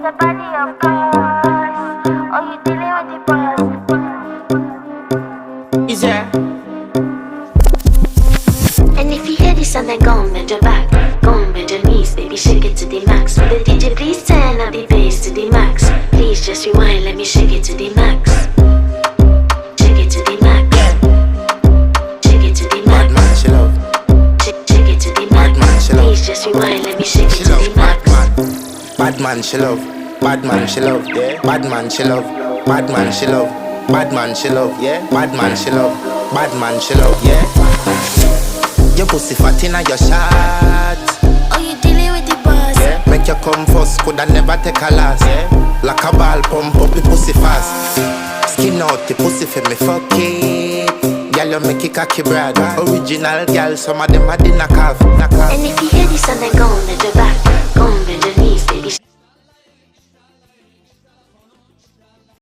a body of course. Oh, you dealing with the boss. Is there? And if you hear this and then go and bend your back, go and bend your knees, baby, shake it to the max. Will the DJ please turn up the bass to the max? Please just rewind, let me shake it to the max. Shake it to the max. Shake it to the max. Bad man, she love. Shake it to the max. Bad man, she love. Please just rewind, let me shake She it to love the max. bad man, she love. Bad man, she love. Yeah. Bad man, she love. Bad man, she love. Bad man, she love. Yeah. Bad man, she love. Bad man, she love. Yeah. Your pussy fat inna your shot. Oh, you dealing with the boss. Yeah. Make you come first, coulda never take a last. Yeah. Like a ball, pump up the pussy fast. Skin out the pussy for me fuck it. Girl, you make it cocky brad. Original girl, some of them a the knock off. And if you hear this and then go and bend your back, go and